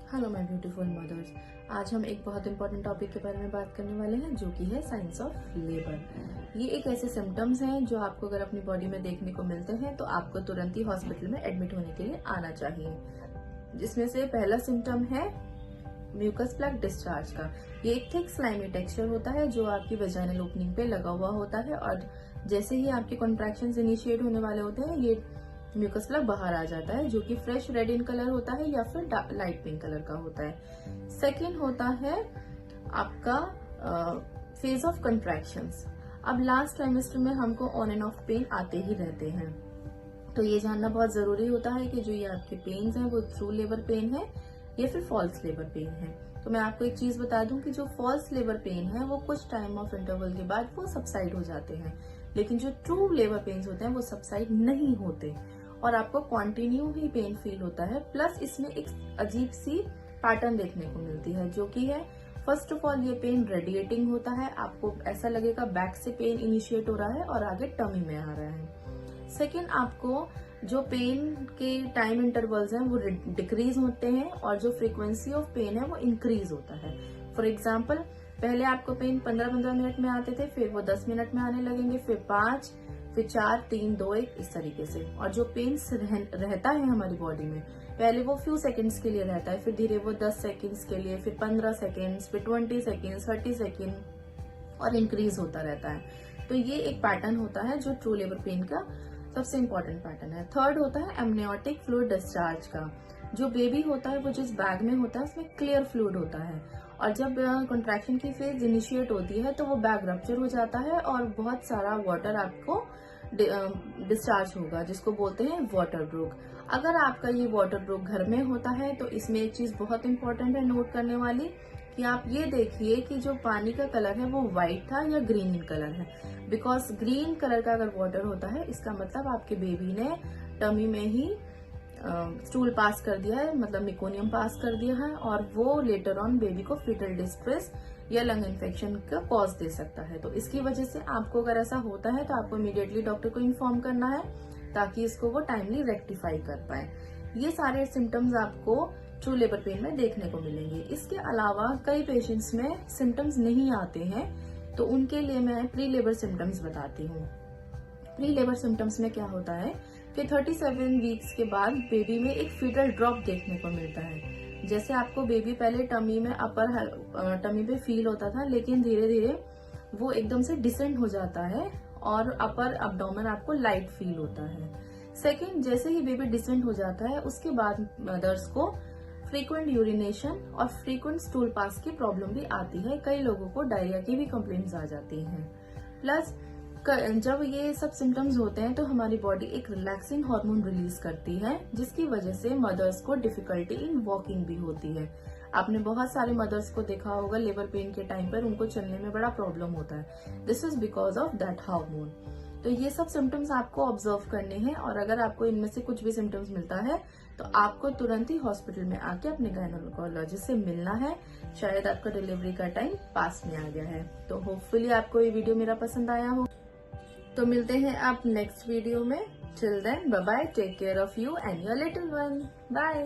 Hello my beautiful mother's. आज हम एक बहुत इंपॉर्टेंट टॉपिक के बारे में बात करने वाले हैं जो कि है साइंस ऑफ लेबर। ये एक ऐसे सिम्टम्स हैं जो आपको अगर अपनी बॉडी में देखने को मिलते हैं तो आपको तुरंत ही हॉस्पिटल में एडमिट होने के लिए आना चाहिए। जिसमें से पहला सिम्टम है म्यूकस प्लग डिस्चार्ज का। ये एक थिक स्लाइमी टेक्सचर होता है जो आपकी वेजाइनल ओपनिंग पे लगा हुआ होता है और जैसे ही आपके कॉन्ट्रैक्शंस इनिशिएट होने वाले होते हैं ये म्यूकस प्लग बाहर आ जाता है जो कि फ्रेश रेड इन कलर होता है या फिर लाइट पिंक कलर का होता है। सेकेंड होता है आपका फेज ऑफ कंट्रैक्शंस। अब लास्ट ट्राइमेस्टर में हमको ऑन एंड ऑफ पेन आते ही रहते हैं, तो ये जानना बहुत जरूरी होता है कि जो ये आपके पेन्स हैं वो ट्रू लेबर पेन है या फिर फॉल्स लेबर पेन है। तो मैं आपको एक चीज बता दूं कि जो फॉल्स लेबर पेन है वो कुछ टाइम ऑफ इंटरवल के बाद वो सबसाइड हो जाते हैं, लेकिन जो ट्रू लेबर पेन्स होते हैं वो सबसाइड नहीं होते और आपको कंटिन्यू ही पेन फील होता है। प्लस इसमें एक अजीब सी पैटर्न देखने को मिलती है जो कि है, फर्स्ट ऑफ ऑल ये पेन रेडिएटिंग होता है। आपको ऐसा लगेगा बैक से पेन इनिशिएट हो रहा है और आगे टमी में आ रहा है। सेकेंड, आपको जो पेन के टाइम इंटरवल्स हैं वो डिक्रीज होते हैं और जो फ्रीक्वेंसी ऑफ पेन है वो इंक्रीज होता है। फॉर एग्जाम्पल, पहले आपको पेन 15-15 मिनट में आते थे, फिर वो 10 मिनट में आने लगेंगे, फिर 5, फिर 4, 3, 2, 1 इस तरीके से। और जो पेन रहता है हमारी बॉडी में, पहले वो फ्यू सेकंड्स के लिए रहता है, फिर धीरे वो 10 सेकंड्स के लिए, फिर 15 सेकंड्स, फिर 20 सेकंड्स, 30 सेकंड और इंक्रीज होता रहता है। तो ये एक पैटर्न होता है जो ट्रू लेबर पेन का सबसे इंपॉर्टेंट पैटर्न है। थर्ड होता है एमनियोटिक फ्लूइड डिस्चार्ज का। जो बेबी होता है वो जिस बैग में होता है उसमें क्लियर फ्लूइड होता है और जब कॉन्ट्रैक्शन की फेज इनिशिएट होती है तो वो बैग रप्चर हो जाता है और बहुत सारा वाटर आपको डिस्चार्ज होगा जिसको बोलते हैं वाटर ब्रोक। अगर आपका ये वाटर ब्रोक घर में होता है तो इसमें एक चीज बहुत इंपॉर्टेंट है नोट करने वाली कि आप ये देखिए कि जो पानी का कलर है वो व्हाइट था या ग्रीन इन कलर है। बिकॉज ग्रीन कलर का अगर वाटर होता है इसका मतलब आपके बेबी ने टमी में ही स्टूल पास कर दिया है, मतलब मिकोनियम पास कर दिया है और वो लेटर ऑन बेबी को फीटल डिस्ट्रेस या लंग इन्फेक्शन का कॉज दे सकता है। तो इसकी वजह से आपको अगर ऐसा होता है तो आपको इमीडिएटली डॉक्टर को इन्फॉर्म करना है ताकि इसको वो टाइमली रेक्टिफाई कर पाए। ये सारे सिम्टम्स आपको ट्रू लेबर पेन में देखने को मिलेंगे। इसके अलावा कई पेशेंट्स में सिम्टम्स नहीं आते हैं तो उनके लिए मैं प्री लेबर सिम्टम्स बताती हूँ। प्री लेबर सिम्टम्स में क्या होता है कि 37 वीक्स के बाद बेबी में एक फीटल ड्रॉप देखने को मिलता है। जैसे आपको बेबी पहले टमी में अपर टमी पे फील होता था, लेकिन धीरे धीरे वो एकदम से डिसेंड हो जाता है और अपर अब्डोमेन आपको लाइट फील होता है। सेकेंड, जैसे ही बेबी डिसेंड हो जाता है उसके बाद मदर्स को फ्रीक्वेंट यूरिनेशन और फ्रीक्वेंट स्टूल पास की प्रॉब्लम भी आती है। कई लोगों को डायरिया की भी कंप्लेंट्स आ जाती हैं। प्लस जब ये सब सिम्टम्स होते हैं तो हमारी बॉडी एक रिलैक्सिंग हार्मोन रिलीज करती है जिसकी वजह से मदर्स को डिफिकल्टी इन वॉकिंग भी होती है। आपने बहुत सारे मदर्स को देखा होगा लेबर पेन के टाइम पर उनको चलने में बड़ा प्रॉब्लम होता है। This is because of that hormone. तो ये सब सिम्टम्स आपको ऑब्जर्व करने हैं और अगर आपको इनमें से कुछ भी सिम्टम्स मिलता है तो आपको तुरंत ही हॉस्पिटल में आके अपने गायनेकोलॉजिस्ट से मिलना है। शायद आपका डिलीवरी का टाइम पास में आ गया है। तो होपफुली आपको ये वीडियो मेरा पसंद आया हो। तो मिलते हैं आप नेक्स्ट वीडियो में। Till then bye bye, take care of you and your little one. Bye.